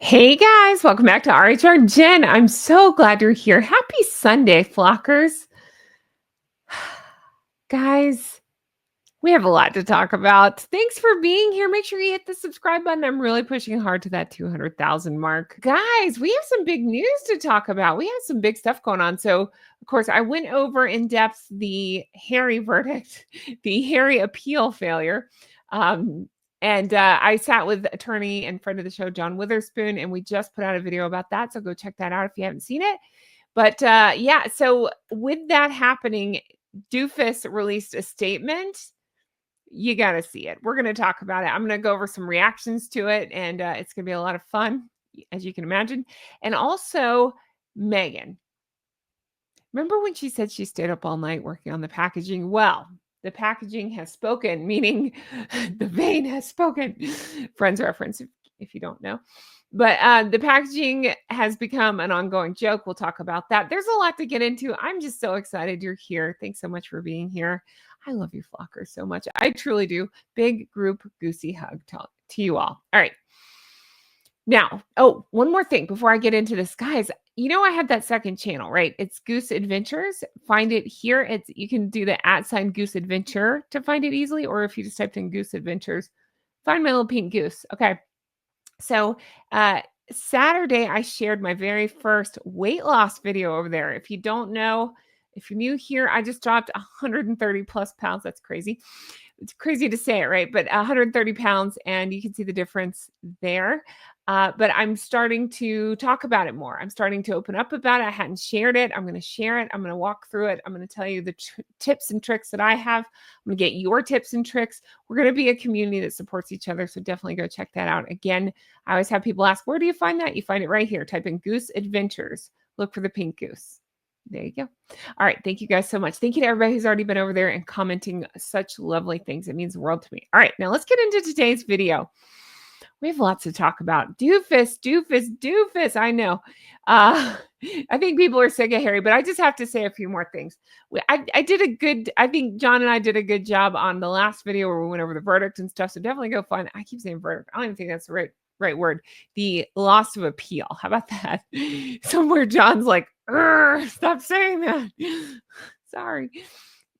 Hey guys, welcome back to RHR Jen. I'm so glad you're here. Happy Sunday, flockers. Guys, we have a lot to talk about. Thanks for being here. Make sure you hit the subscribe button. I'm really pushing hard to that 200,000 mark. Guys, we have some big news to talk about. We have some big stuff going on. So, of course, I went over in depth the Harry verdict, the Harry appeal failure. And I sat with attorney and friend of the show, John Witherspoon, and we just put out a video about that. So go check that out if you haven't seen it. But yeah, so with that happening, Doofus released a statement. You got to see it. We're going to talk about it. I'm going to go over some reactions to it, and it's going to be a lot of fun, as you can imagine. And also, Meghan. Remember when she said she stayed up all night working on the packaging? Well, the packaging has spoken, meaning the vein has spoken. Friends reference, if you don't know. But the packaging has become an ongoing joke. We'll talk about that. There's a lot to get into. I'm just so excited you're here. Thanks so much for being here. I love you, flockers, so much. I truly do. Big group goosey hug to you all. All right. Now, one more thing before I get into this, guys. You know, I had that second channel, right? It's Goose Adventures. Find it here. You can do the @ Goose Adventure to find it easily, or if you just typed in Goose Adventures, find my little pink goose. Okay. So Saturday, I shared my very first weight loss video over there. If you don't know, if you're new here, I just dropped 130 plus pounds. That's crazy. It's crazy to say it, right? But 130 pounds, and you can see the difference there. But I'm starting to talk about it more. I'm starting to open up about it. I hadn't shared it. I'm going to share it. I'm going to walk through it. I'm going to tell you the tips and tricks that I have. I'm going to get your tips and tricks. We're going to be a community that supports each other. So definitely go check that out. Again, I always have people ask, where do you find that? You find it right here. Type in Goose Adventures. Look for the pink goose. There you go. All right. Thank you guys so much. Thank you to everybody who's already been over there and commenting such lovely things. It means the world to me. All right. Now let's get into today's video. We have lots to talk about. Doofus. I know. I think people are sick of Harry, but I just have to say a few more things. I think John and I did a good job on the last video where we went over the verdict and stuff. So definitely go find. I keep saying verdict. I don't even think that's the right word. The loss of appeal. How about that? Somewhere John's like, stop saying that. Sorry.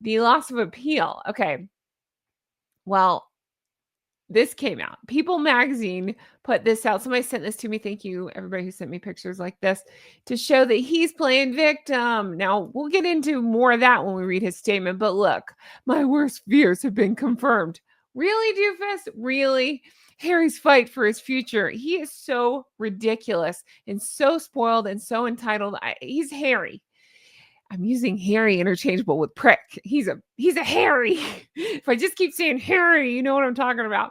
The loss of appeal. Okay. Well, this came out. People magazine put this out. Somebody sent this to me. Thank you, everybody who sent me pictures like this to show that he's playing victim. Now, we'll get into more of that when we read his statement. But look, my worst fears have been confirmed. Really, Doofus? Really? Harry's fight for his future. He is so ridiculous and so spoiled and so entitled. He's Harry. I'm using Harry interchangeable with prick. He's a Harry. If I just keep saying Harry, you know what I'm talking about.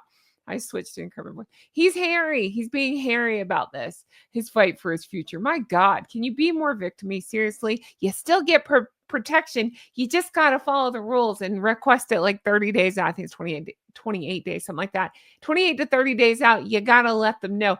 I switched to incumbent. He's Harry. He's being Harry about this. His fight for his future. My God, can you be more victim-y? Seriously, you still get protection. You just got to follow the rules and request it like 30 days out. I think it's 28 days, something like that. 28 to 30 days out. You got to let them know.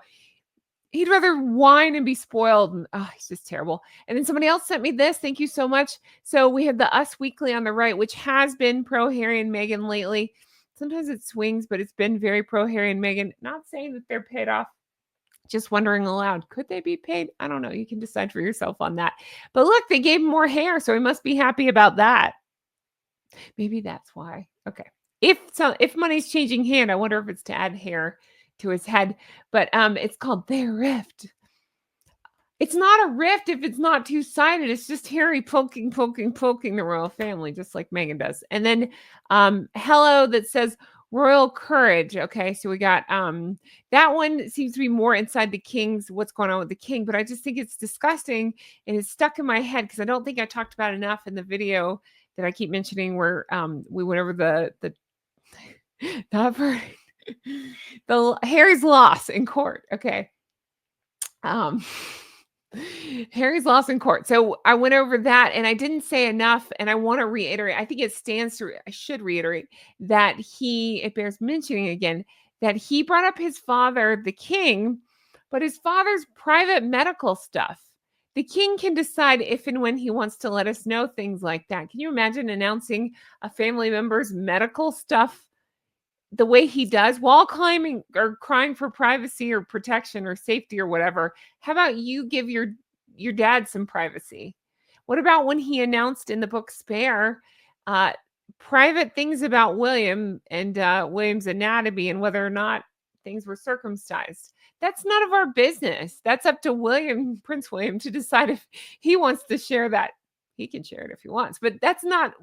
He'd rather whine and be spoiled. And, he's just terrible. And then somebody else sent me this. Thank you so much. So we have the Us Weekly on the right, which has been pro Harry and Meghan lately. Sometimes it swings, but it's been very pro Harry and Meghan. Not saying that they're paid off. Just wondering aloud, could they be paid? I don't know. You can decide for yourself on that. But look, they gave him more hair, so he must be happy about that. Maybe that's why. Okay. If money's changing hand, I wonder if it's to add hair to his head. But it's called Their Rift. It's not a rift if it's not two-sided. It's just Harry poking the royal family, just like Meghan does. And then hello that says royal courage. Okay, so we got that one seems to be more inside the king's, what's going on with the king, but I just think it's disgusting and it's stuck in my head because I don't think I talked about enough in the video that I keep mentioning where we went over the the Harry's loss in court. Okay. Harry's loss in court. So I went over that and I didn't say enough. And I want to reiterate, I think I should reiterate that it bears mentioning again, that he brought up his father, the king, but his father's private medical stuff. The king can decide if and when he wants to let us know things like that. Can you imagine announcing a family member's medical stuff the way he does while climbing or crying for privacy or protection or safety or whatever. How about you give your dad some privacy? What about when he announced in the book Spare uh, private things about William and William's anatomy and whether or not things were circumcised? That's none of our business. That's up to William, Prince William, to decide if he wants to share that. He can share it if he wants, but that's not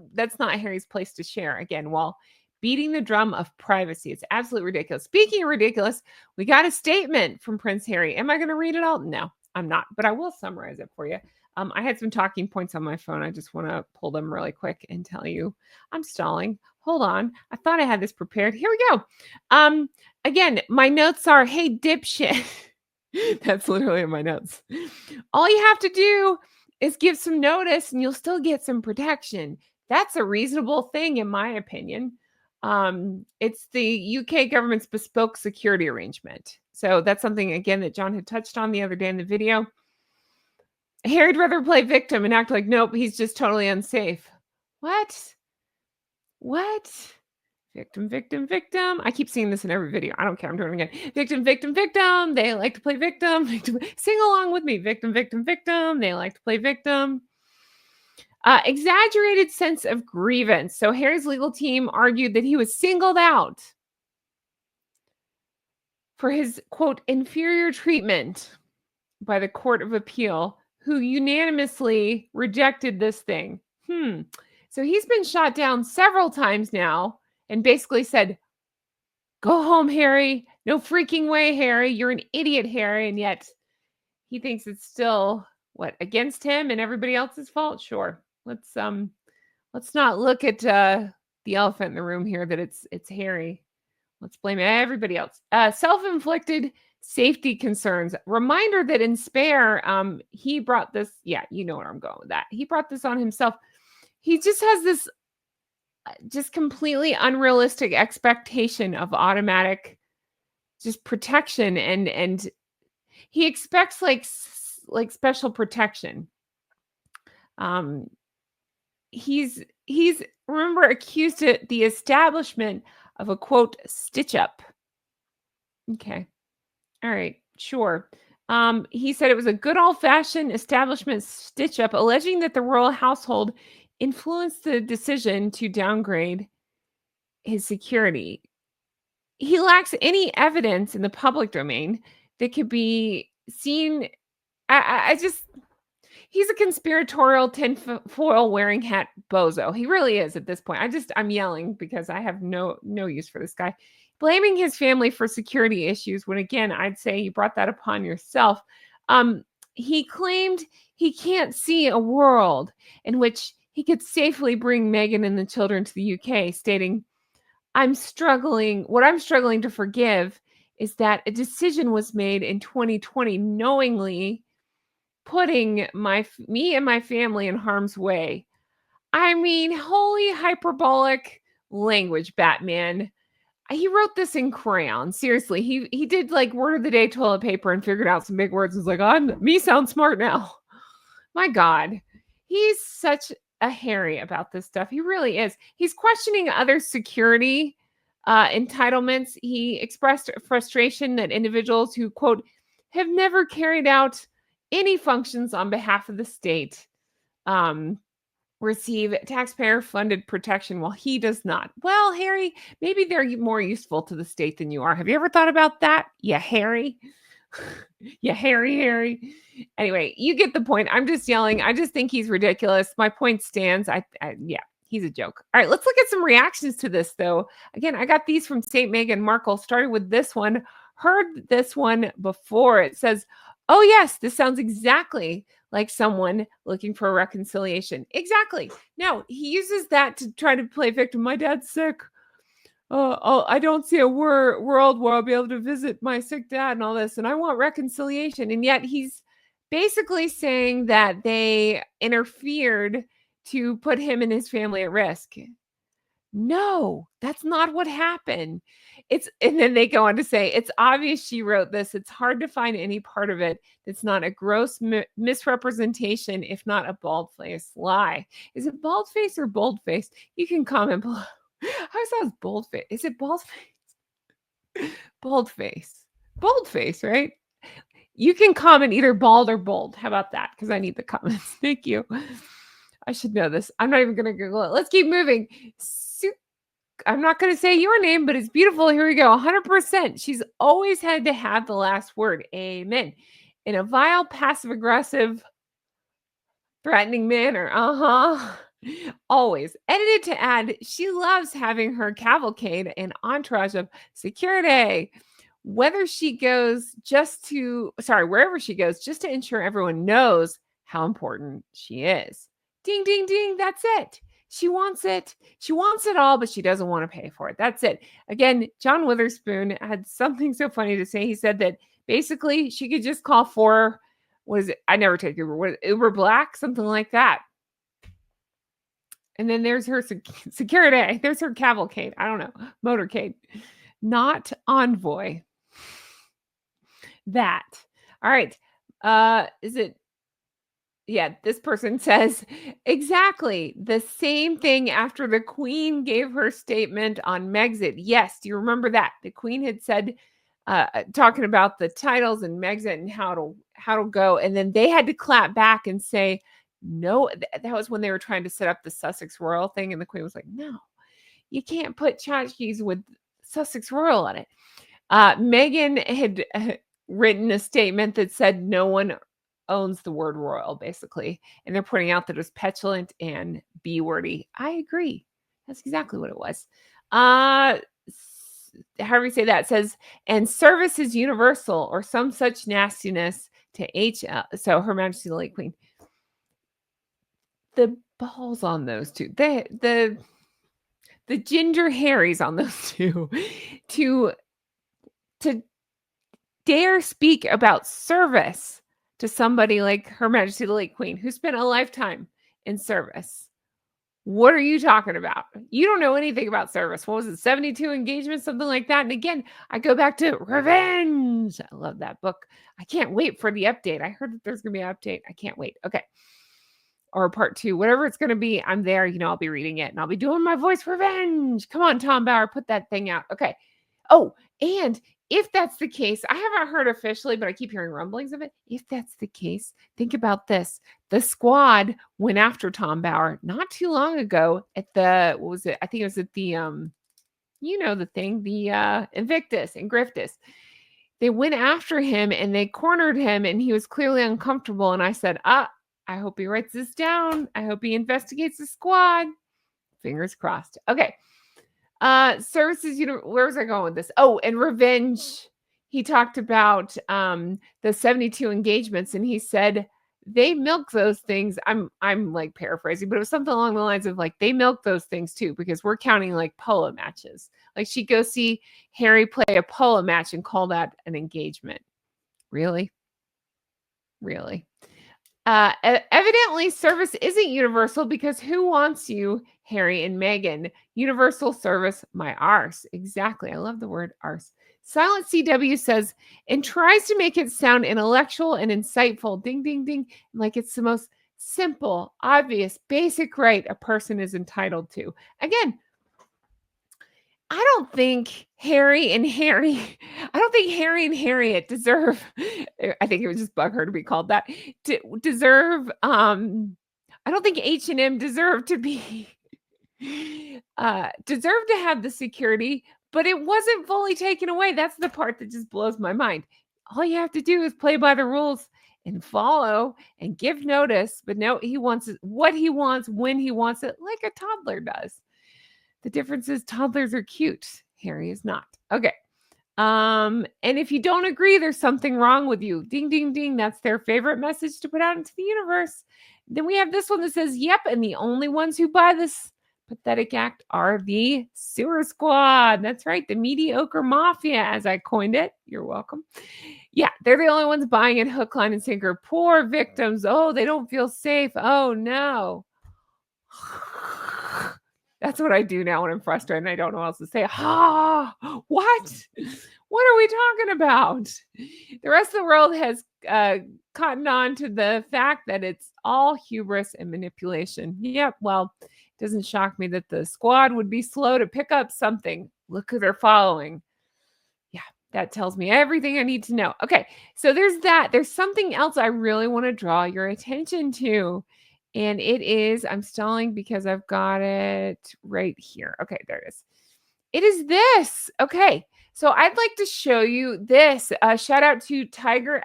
Harry's place to share. Again, while beating the drum of privacy, it's absolutely ridiculous. Speaking of ridiculous, we got a statement from Prince Harry. Am I going to read it all? No, I'm not, but I will summarize it for you. I had some talking points on my phone. I just want to pull them really quick and tell you I'm stalling. Hold on. I thought I had this prepared. Here we go. Again, my notes are, hey, dipshit. That's literally in my notes. All you have to do is give some notice and you'll still get some protection. That's a reasonable thing, in my opinion. It's the UK government's bespoke security arrangement. So that's something, again, that John had touched on the other day in the video. Harry'd rather play victim and act like, nope, he's just totally unsafe. What? Victim, victim, victim. I keep seeing this in every video. I don't care. I'm doing it again. Victim, victim, victim. They like to play victim. Sing along with me. Victim, victim, victim. They like to play victim. Exaggerated sense of grievance. So Harry's legal team argued that he was singled out for his, quote, inferior treatment by the Court of Appeal, who unanimously rejected this thing. So he's been shot down several times now and basically said, go home, Harry. No freaking way, Harry. You're an idiot, Harry. And yet he thinks it's still, what, against him and everybody else's fault? Sure. Let's not look at the elephant in the room here, that it's Harry. Let's blame everybody else. Self-inflicted safety concerns. Reminder that in Spare, he brought this. Yeah, you know where I'm going with that. He brought this on himself. He just has this just completely unrealistic expectation of automatic just protection, and he expects like special protection. He's remember accused of the establishment of a, quote, stitch up. Okay. All right. Sure. He said it was a good old-fashioned establishment stitch up, alleging that the royal household influenced the decision to downgrade his security. He lacks any evidence in the public domain that could be seen. He's a conspiratorial tinfoil wearing hat bozo. He really is at this point. I'm yelling because I have no use for this guy. Blaming his family for security issues, when again, I'd say you brought that upon yourself. He claimed he can't see a world in which he could safely bring Meghan and the children to the UK, stating, what I'm struggling to forgive is that a decision was made in 2020 knowingly putting me and my family in harm's way. I mean, holy hyperbolic language, Batman. He wrote this in crayon. Seriously, he did like word of the day toilet paper and figured out some big words. It's like, me sound smart now. My God, he's such a Harry about this stuff. He really is. He's questioning other security entitlements. He expressed frustration that individuals who, quote, have never carried out any functions on behalf of the state receive taxpayer-funded protection while he does not. Well, Harry, maybe they're more useful to the state than you are. Have you ever thought about that? Yeah, Harry. Yeah, Harry. Anyway, you get the point. I'm just yelling. I just think he's ridiculous. My point stands. Yeah, he's a joke. All right, let's look at some reactions to this, though. Again, I got these from St. Meghan Markle. Started with this one. Heard this one before. It says, oh, yes, this sounds exactly like someone looking for a reconciliation. Exactly. No, he uses that to try to play victim. My dad's sick. I don't see a world where I'll be able to visit my sick dad and all this, and I want reconciliation. And yet he's basically saying that they interfered to put him and his family at risk. No, that's not what happened. And then they go on to say, it's obvious she wrote this. It's hard to find any part of it that's not a gross misrepresentation, if not a bald-faced lie. Is it bald-faced or bold-faced? You can comment below. I saw it's bold-faced. Is it bald-faced? Bold face. Bold face, right? You can comment either bald or bold. How about that? Because I need the comments. Thank you. I should know this. I'm not even going to Google it. Let's keep moving. I'm not going to say your name, but it's beautiful. Here we go. 100%. She's always had to have the last word. Amen. In a vile, passive aggressive, threatening manner. Always. Edited to add, she loves having her cavalcade and entourage of security. Wherever she goes, just to ensure everyone knows how important she is. Ding, ding, ding. That's it. She wants it. She wants it all, but she doesn't want to pay for it. That's it. Again, John Witherspoon had something so funny to say. He said that basically she could just call for, what is it? I never take Uber. Uber Black, something like that. And then there's her security. There's her cavalcade. I don't know. Motorcade. Not envoy. That. All right. Is it? Yeah, this person says exactly the same thing after the Queen gave her statement on Megxit. Yes, do you remember that? The Queen had said, talking about the titles and Megxit and how to go, and then they had to clap back and say, no. That was when they were trying to set up the Sussex Royal thing, and the Queen was like, no, you can't put tchotchkes with Sussex Royal on it. Meghan had written a statement that said no one owns the word royal, basically. And they're pointing out that it was petulant and B-wordy. I agree. That's exactly what it was. However you say that, it says, and service is universal or some such nastiness to so Her Majesty the late Queen. The balls on those two. The ginger hairies on those two to dare speak about service to somebody like Her Majesty the late Queen, who spent a lifetime in service. What are you talking about? You don't know anything about service. What was it? 72 engagements, something like that. And again, I go back to Revenge. I love that book. I can't wait for the update. I heard that there's going to be an update. I can't wait. Okay. Or part 2, whatever it's going to be. I'm there. I'll be reading it and I'll be doing my voice. Revenge. Come on, Tom Bauer, put that thing out. Okay. Oh, and if that's the case, I haven't heard officially, but I keep hearing rumblings of it. If that's the case, think about this. The Squad went after Tom Bauer not too long ago at the, what was it? I think it was at the, the thing, the Invictus and Griftus. They went after him and they cornered him and he was clearly uncomfortable. And I said, I hope he writes this down. I hope he investigates the Squad. Fingers crossed. Okay. Services, where was I going with this? Oh, and Revenge. He talked about the 72 engagements and he said they milk those things. I'm like paraphrasing, but it was something along the lines of like they milk those things too, because we're counting like polo matches. Like she'd go see Harry play a polo match and call that an engagement. Really? Really? Evidently, service isn't universal because who wants you, Harry and Meghan? Universal service, my arse. Exactly. I love the word arse. Silent CW says, and tries to make it sound intellectual and insightful. Ding, ding, ding. Like it's the most simple, obvious, basic right a person is entitled to. Again, I don't think Harry and Harriet deserve, I think it would just bug her to be called that, deserve, I don't think H&M deserve to be, deserve to have the security, but it wasn't fully taken away. That's the part that just blows my mind. All you have to do is play by the rules and follow and give notice, but no, he wants what he wants when he wants it, like a toddler does. The difference is toddlers are cute. Harry is not. Okay. And if you don't agree, there's something wrong with you. Ding, ding, ding. That's their favorite message to put out into the universe. Then we have this one that says, yep, and the only ones who buy this pathetic act are the sewer squad. That's right. The mediocre mafia, as I coined it. You're welcome. Yeah, they're the only ones buying it hook, line, and sinker. Poor victims. Oh, they don't feel safe. Oh, no. That's what I do now when I'm frustrated and I don't know what else to say. What? What are we talking about? The rest of the world has cottoned on to the fact that it's all hubris and manipulation. Yep, well, it doesn't shock me that the Squad would be slow to pick up something. Look who they're following. That tells me everything I need to know. Okay, so there's that. There's something else I really want to draw your attention to. And it is, I'm stalling because I've got it right here. Okay, there it is. It is this. Okay, so I'd like to show you this. Shout out to Tiger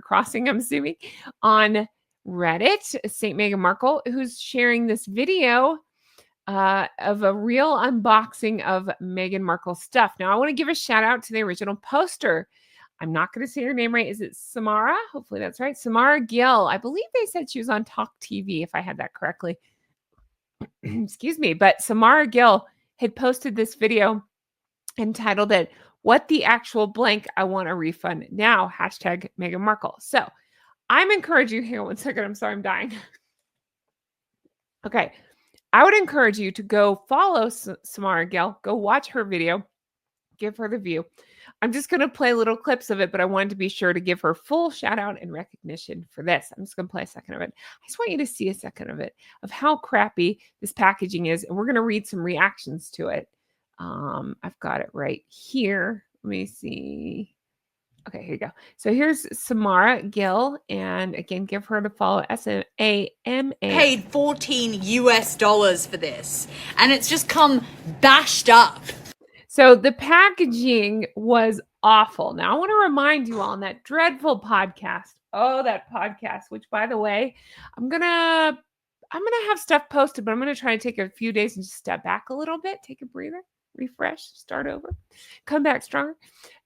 Crossing, I'm assuming, on Reddit, St. Meghan Markle, who's sharing this video of a real unboxing of Meghan Markle stuff. Now, I want to give a shout out to the original poster. I'm not going to say her name right. Is it Samara? Hopefully that's right. Samara Gill. I believe they said she was on Talk TV, if I had that correctly. Excuse me. But Samara Gill had posted this video and titled it, "What the Actual Blank, I Want a Refund Now, hashtag Meghan Markle." So I'm encouraging you, hang on one second. I'm sorry, I'm dying. Okay. I would encourage you to go follow Samara Gill, go watch her video, give her the view. I'm just going to play little clips of it, but I wanted to be sure to give her full shout out and recognition for this. I'm just going to play a second of it. I just want you to see a second of it, of how crappy this packaging is. And we're going to read some reactions to it. I've got it right here. Let me see. Okay, here you go. So here's Samara Gill, and again, give her the follow, SAMA. Paid $14 for this, and it's just come bashed up. So the packaging was awful. Now I want to remind you all on that dreadful podcast. Oh, that podcast, which by the way, I'm gonna have stuff posted, but I'm gonna try to take a few days and just step back a little bit, take a breather, refresh, start over, come back stronger.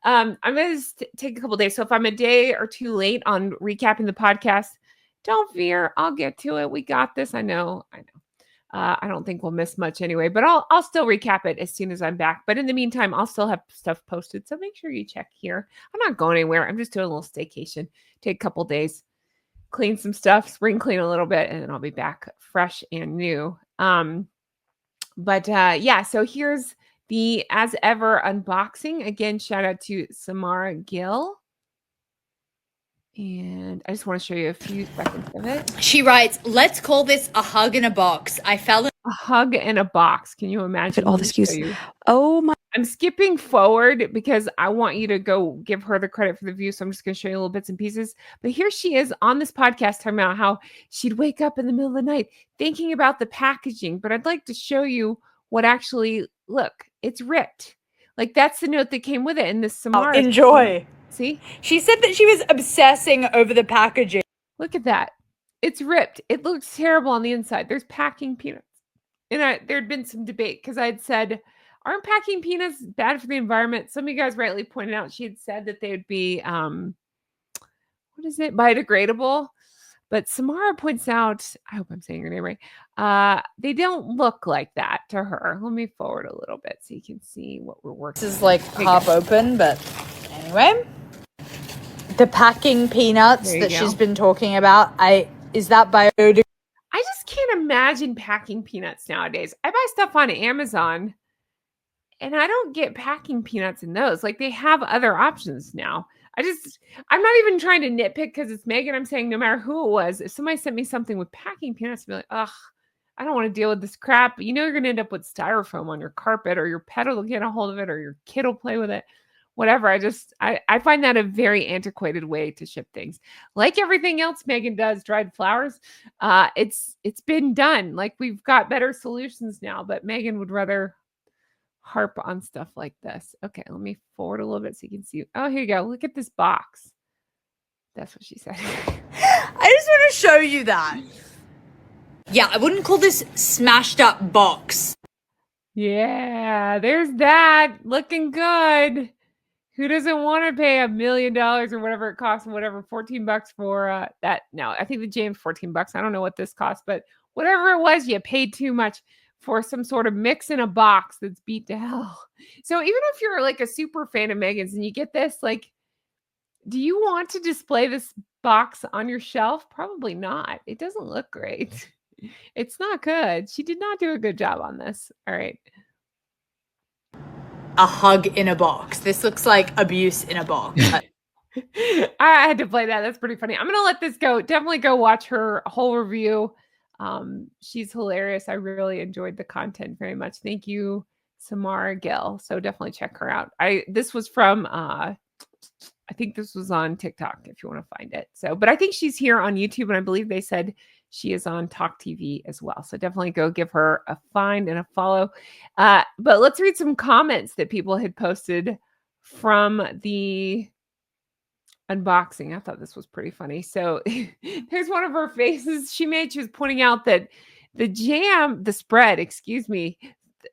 I'm going to take a couple days. So if I'm a day or two late on recapping the podcast, don't fear. I'll get to it. We got this. I know. I don't think we'll miss much anyway, but I'll still recap it as soon as I'm back. But in the meantime, I'll still have stuff posted. So make sure you check here. I'm not going anywhere. I'm just doing a little staycation. Take a couple days, clean some stuff, spring clean a little bit, and then I'll be back fresh and new. Yeah, so here's the as ever unboxing. Again, shout out to Samara Gill. And I just want to show you a few seconds of it. She writes, "Let's call this a hug in a box. I fell in a hug in a box." Can you imagine? All this use. Oh my. I'm skipping forward because I want you to go give her the credit for the view. So I'm just going to show you little bits and pieces. But here she is on this podcast talking about how she'd wake up in the middle of the night thinking about the packaging. But I'd like to show you what actually, look, it's ripped. Like that's the note that came with it in this Samara. Enjoy. See? She said that she was obsessing over the packaging. Look at that. It's ripped. It looks terrible on the inside. There's packing peanuts. And there'd been some debate because I'd said, aren't packing peanuts bad for the environment? Some of you guys rightly pointed out she had said that they would be, biodegradable. But Samara points out, I hope I'm saying her name right, they don't look like that to her. Let me forward a little bit so you can see what we're working on. This is like half open, but anyway. The packing peanuts that she's been talking about, is that biodegradable? I just can't imagine packing peanuts nowadays. I buy stuff on Amazon and I don't get packing peanuts in those. Like they have other options now. I'm not even trying to nitpick because it's Meghan. I'm saying no matter who it was, if somebody sent me something with packing peanuts, I'd be like, ugh, I don't want to deal with this crap. You know, you're going to end up with styrofoam on your carpet, or your pet will get a hold of it, or your kid will play with it. Whatever. I find that a very antiquated way to ship things. Like everything else Meghan does, dried flowers, it's been done. Like we've got better solutions now, but Meghan would rather harp on stuff like this. Okay, let me forward a little bit so you can see. Oh, here you go. Look at this box. That's what she said. I just want to show you that. Yeah, I wouldn't call this smashed up box. Yeah, there's that. Looking good. Who doesn't want to pay $1 million or whatever it costs, and whatever, $14 for that? No, I think the James $14. I don't know what this cost, but whatever it was, you paid too much for some sort of mix in a box that's beat to hell. So even if you're like a super fan of Meghan's and you get this, like, do you want to display this box on your shelf? Probably not. It doesn't look great. It's not good. She did not do a good job on this. All right. A hug in a box. This looks like abuse in a box. I had to play that. That's pretty funny. I'm going to let this go. Definitely go watch her whole review. She's hilarious. I really enjoyed the content very much. Thank you Samara Gill. So definitely check her out. This was from I think this was on TikTok if you want to find it. So, but I think she's here on YouTube, and I believe they said she is on Talk TV as well. So definitely go give her a find and a follow. But let's read some comments that people had posted from the unboxing. I thought this was pretty funny. So there's one of her faces she made. She was pointing out that the spread, excuse me,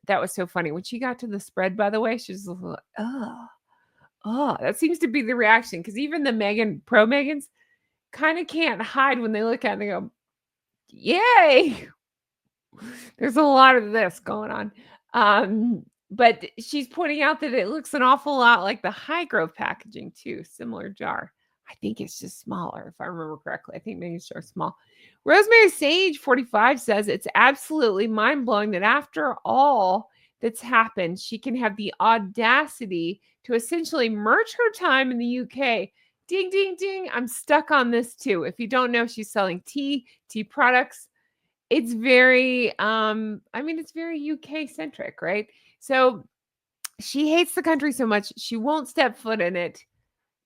that was so funny. When she got to the spread, by the way, she was like, oh, that seems to be the reaction. Because even the pro Megans kind of can't hide when they look at it and they go, yay. There's a lot of this going on. But she's pointing out that it looks an awful lot like the High Grove packaging too, similar jar. I think it's just smaller, if I remember correctly. I think Megan's jar is small. Rosemary Sage 45 says it's absolutely mind-blowing that after all that's happened, she can have the audacity to essentially merge her time in the UK. Ding, ding, ding. I'm stuck on this too. If you don't know, she's selling tea products. It's very, it's very UK centric, right? So she hates the country so much, she won't step foot in it.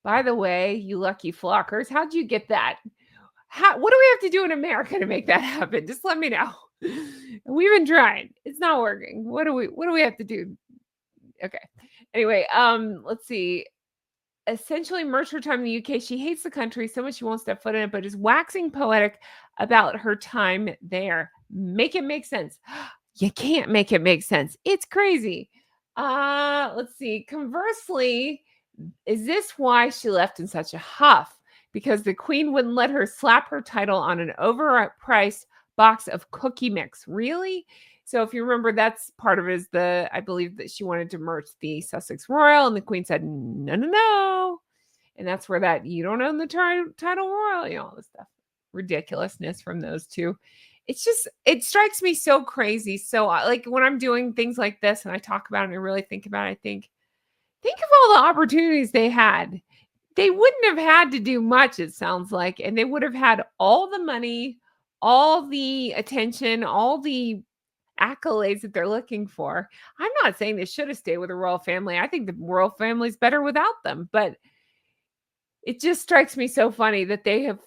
By the way, you lucky flockers, how'd you get that? What do we have to do in America to make that happen? Just let me know. We've been trying. It's not working. What do we have to do? Okay. Anyway, let's see. Essentially merged her time in the UK. She hates the country so much she won't step foot in it, but is waxing poetic about her time there. Make it make sense. You can't make it make sense. It's crazy. Let's see. Conversely, is this why she left in such a huff? Because the queen wouldn't let her slap her title on an overpriced box of cookie mix. Really? So if you remember, that's part of it is I believe that she wanted to merge the Sussex Royal, and the queen said, no. And that's where that you don't own the title royal, all this stuff. Ridiculousness from those two. It's just, it strikes me so crazy. So like when I'm doing things like this and I talk about it and I really think about it, I think of all the opportunities they had. They wouldn't have had to do much, it sounds like, and they would have had all the money, all the attention, all the accolades that they're looking for. I'm not saying they should have stayed with the royal family. I think the royal family's better without them, but it just strikes me so funny that they have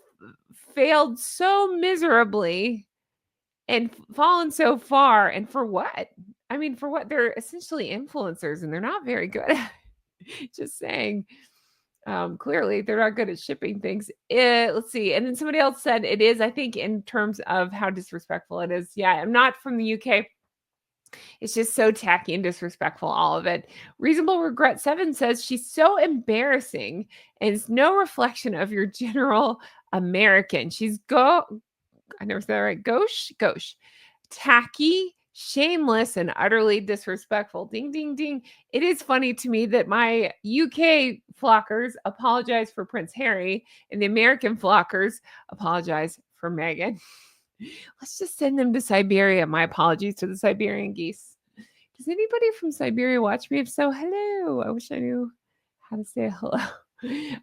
failed so miserably and fallen so far. And for what? I mean, for what? They're essentially influencers and they're not very good at it. Just saying. Clearly they're not good at shipping things. Let's see. And then somebody else said it is, I think, in terms of how disrespectful it is. Yeah, I'm not from the UK. It's just so tacky and disrespectful, all of it. Reasonable Regret 7 says she's so embarrassing and it's no reflection of your general American. She's I never said that right. Gauche. Tacky, shameless, and utterly disrespectful. Ding, ding, ding. It is funny to me that my UK flockers apologize for Prince Harry and the American flockers apologize for Meghan. Let's just send them to Siberia. My apologies to the Siberian geese. Does anybody from Siberia watch me? If so, hello. I wish I knew how to say hello.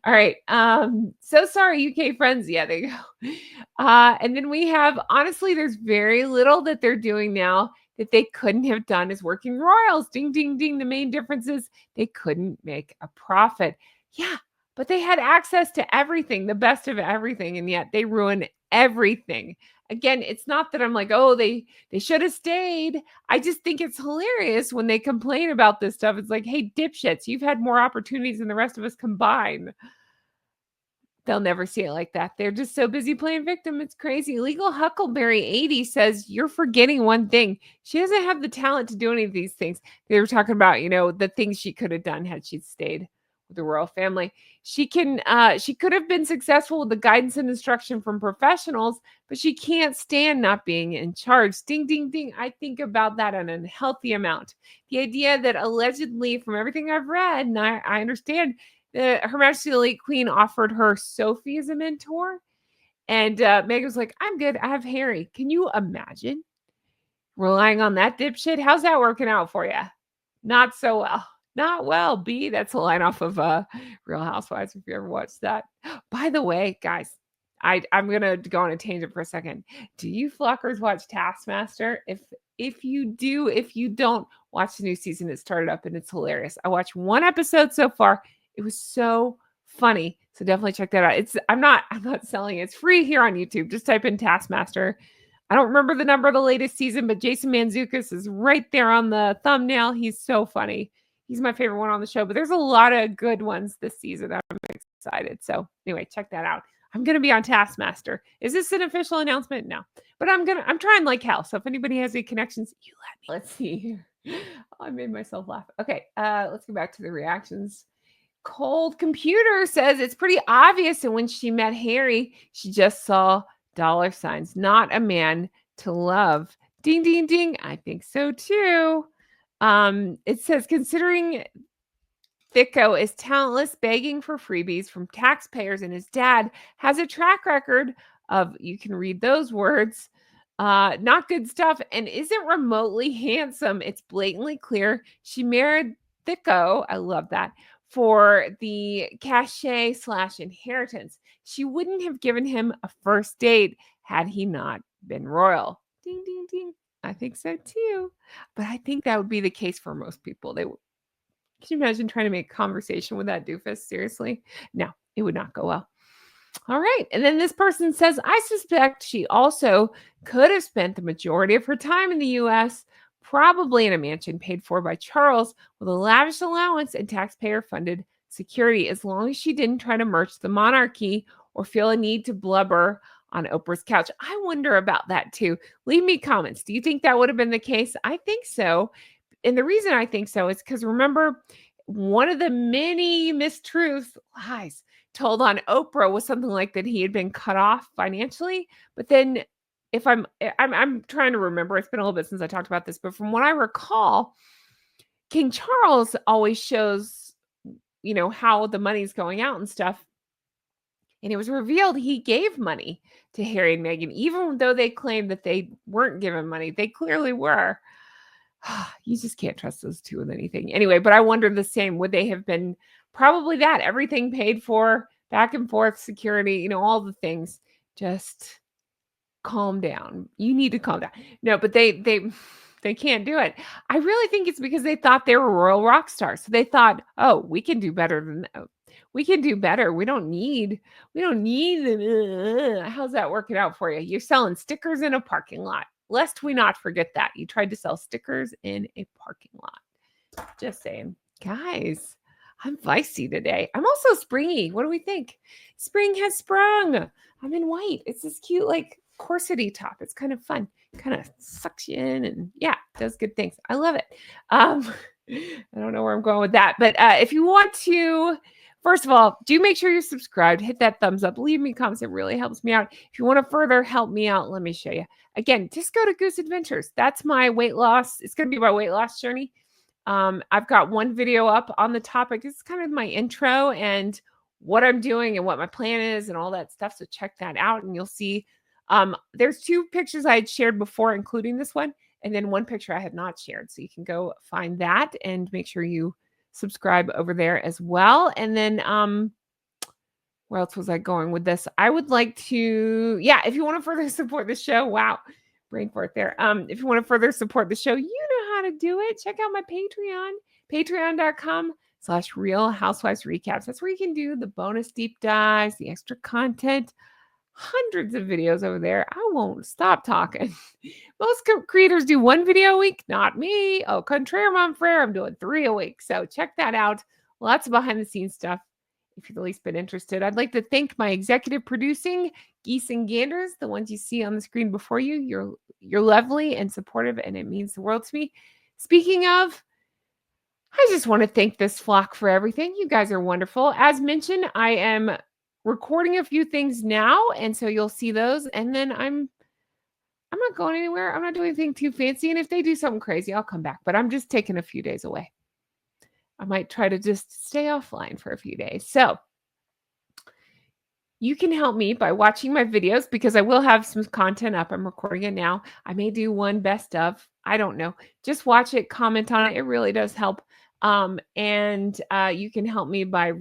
All right. So sorry, UK friends. Yeah, there you go. And then we have, honestly, there's very little that they're doing now that they couldn't have done as working royals. Ding, ding, ding. The main difference is they couldn't make a profit. Yeah, but they had access to everything, the best of everything, and yet they ruin everything. Again, it's not that I'm like, oh, they should have stayed. I just think it's hilarious when they complain about this stuff. It's like, hey, dipshits, you've had more opportunities than the rest of us combined. They'll never see it like that. They're just so busy playing victim. It's crazy. Legal Huckleberry 80 says, you're forgetting one thing. She doesn't have the talent to do any of these things. They were talking about, the things she could have done had she stayed with the royal family. She could have been successful with the guidance and instruction from professionals, but she can't stand not being in charge. Ding, ding, ding. I think about that an unhealthy amount. The idea that allegedly, from everything I've read, and I understand, Her Majesty the late Queen offered her Sophie as a mentor, and Meghan was like, I'm good. I have Harry. Can you imagine relying on that dipshit? How's that working out for you? Not so well. Not well, B. That's a line off of Real Housewives, if you ever watched that. By the way, guys, I'm gonna go on a tangent for a second. Do you flockers watch Taskmaster? If you do, if you don't, watch the new season. It started up and it's hilarious. I watched one episode so far. It was so funny. So definitely check that out. I'm not selling it. It's free here on YouTube. Just type in Taskmaster. I don't remember the number of the latest season, but Jason Mantzoukas is right there on the thumbnail. He's so funny. He's my favorite one on the show, but there's a lot of good ones this season. I'm excited. So anyway, check that out. I'm going to be on Taskmaster. Is this an official announcement? No, but I'm trying like hell. So if anybody has any connections, you let me. Let's see here. Oh, I made myself laugh. Okay. Let's go back to the reactions. Cold Computer says it's pretty obvious. And when she met Harry, she just saw dollar signs, not a man to love. Ding, ding, ding. I think so too. It says, considering Thicko is talentless, begging for freebies from taxpayers, and his dad has a track record of, you can read those words, not good stuff, and isn't remotely handsome. It's blatantly clear she married Thicko, I love that, for the cachet/inheritance. She wouldn't have given him a first date had he not been royal. Ding, ding, ding. I think so too. But I think that would be the case for most people. Can you imagine trying to make conversation with that doofus? Seriously? No, it would not go well. All right. And then this person says, I suspect she also could have spent the majority of her time in the U.S., probably in a mansion paid for by Charles with a lavish allowance and taxpayer-funded security, as long as she didn't try to merge the monarchy or feel a need to blubber on Oprah's couch. I wonder about that too. Leave me comments. Do you think that would have been the case? I think so. And the reason I think so is because, remember, one of the many mistruths, lies told on Oprah was something like that he had been cut off financially. But then, if I'm trying to remember, it's been a little bit since I talked about this, but from what I recall, King Charles always shows, how the money's going out and stuff. And it was revealed he gave money to Harry and Meghan, even though they claimed that they weren't given money. They clearly were. You just can't trust those two with anything. Anyway, but I wonder the same. Would they have been probably that? Everything paid for, back and forth, security, all the things. Just calm down. You need to calm down. No, but they can't do it. I really think it's because they thought they were royal rock stars. So they thought, oh, we can do better than that. We can do better. We don't need them. How's that working out for you? You're selling stickers in a parking lot. Lest we not forget that. You tried to sell stickers in a parking lot. Just saying. Guys, I'm feisty today. I'm also springy. What do we think? Spring has sprung. I'm in white. It's this cute, corsety top. It's kind of fun. Kind of sucks you in and, does good things. I love it. I don't know where I'm going with that. But if you want to... First of all, do make sure you're subscribed. Hit that thumbs up. Leave me comments. It really helps me out. If you want to further help me out, let me show you. Again, just go to Goose Adventures. That's my weight loss. It's going to be my weight loss journey. I've got one video up on the topic. It's kind of my intro and what I'm doing and what my plan is and all that stuff. So check that out and you'll see. There's 2 pictures I had shared before, including this one, and then one picture I had not shared. So you can go find that and make sure you subscribe over there as well. And then where else was I going with this? I would like to, if you want to further support the show, wow, brain fart there. If you want to further support the show, you know how to do it. Check out my Patreon, patreon.com/Real Housewives Recaps. That's where you can do the bonus deep dives, the extra content, hundreds of videos over there. I won't stop talking. Most creators do 1 video a week. Not me. Oh, contraire, mon frere. I'm doing 3 a week. So check that out. Lots of behind the scenes stuff. If you've at least been interested, I'd like to thank my executive producing, Geese and Ganders, the ones you see on the screen before you. You're lovely and supportive, and it means the world to me. Speaking of, I just want to thank this flock for everything. You guys are wonderful. As mentioned, I am recording a few things now, and so you'll see those. And then I'm not going anywhere. I'm not doing anything too fancy. And if they do something crazy, I'll come back. But I'm just taking a few days away. I might try to just stay offline for a few days. So you can help me by watching my videos because I will have some content up. I'm recording it now. I may do one best of. I don't know. Just watch it, comment on it. It really does help. And you can help me by,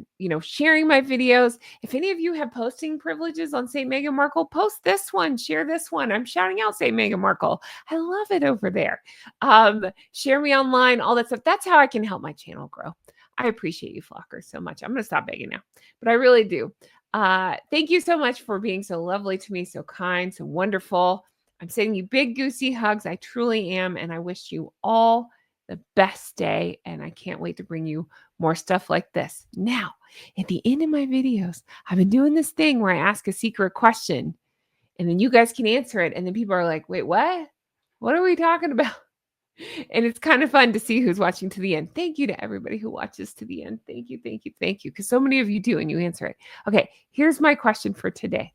sharing my videos. If any of you have posting privileges on St. Meghan Markle, post this one, share this one. I'm shouting out St. Meghan Markle. I love it over there. Share me online, all that stuff. That's how I can help my channel grow. I appreciate you, flockers, so much. I'm going to stop begging now, but I really do. Thank you so much for being so lovely to me, so kind, so wonderful. I'm sending you big goosey hugs. I truly am. And I wish you all the best day. And I can't wait to bring you more stuff like this. Now, at the end of my videos, I've been doing this thing where I ask a secret question and then you guys can answer it. And then people are like, wait, what? What are we talking about? And it's kind of fun to see who's watching to the end. Thank you to everybody who watches to the end. Thank you, thank you, thank you. Because so many of you do and you answer it. Okay, here's my question for today.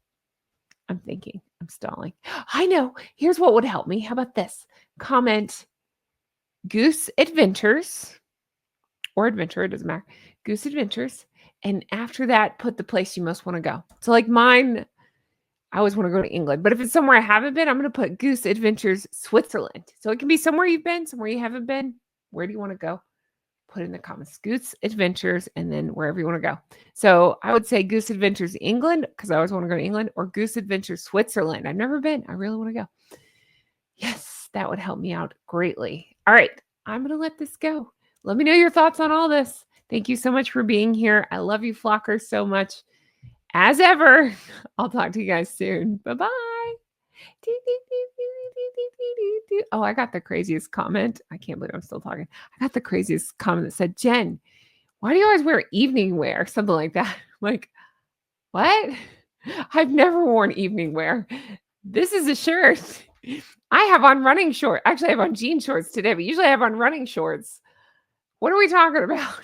I'm thinking, I'm stalling. I know. Here's what would help me. How about this? Comment Goose Adventures or Adventure, it doesn't matter. Goose Adventures. And after that, put the place you most want to go. So like mine, I always want to go to England. But if it's somewhere I haven't been, I'm going to put Goose Adventures Switzerland. So it can be somewhere you've been, somewhere you haven't been. Where do you want to go? Put in the comments, Goose Adventures, and then wherever you want to go. So I would say Goose Adventures England, because I always want to go to England, or Goose Adventures Switzerland. I've never been. I really want to go. Yes, that would help me out greatly. All right, I'm going to let this go. Let me know your thoughts on all this. Thank you so much for being here. I love you, flockers, so much. As ever, I'll talk to you guys soon. Bye-bye. Oh, I got the craziest comment. I can't believe I'm still talking. I got the craziest comment that said, Jen, why do you always wear evening wear? Something like that. I'm like, what? I've never worn evening wear. This is a shirt. I have on running shorts. Actually, I have on jean shorts today, but usually I have on running shorts. What are we talking about?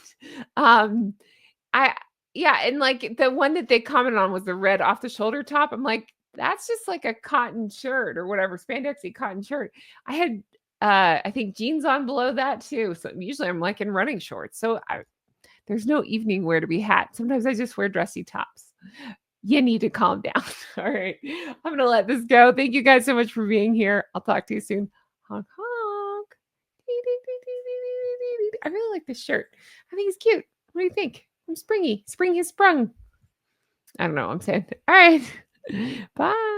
Yeah, and like the one that they commented on was the red off the shoulder top. I'm like, that's just like a cotton shirt or whatever, spandexy cotton shirt. I had I think jeans on below that too. So usually I'm like in running shorts. So there's no evening wear to be had. Sometimes I just wear dressy tops. You need to calm down. All right. I'm going to let this go. Thank you guys so much for being here. I'll talk to you soon. Honk, honk. I really like this shirt. I think it's cute. What do you think? I'm springy. Spring has sprung. I don't know what I'm saying. All right. Bye.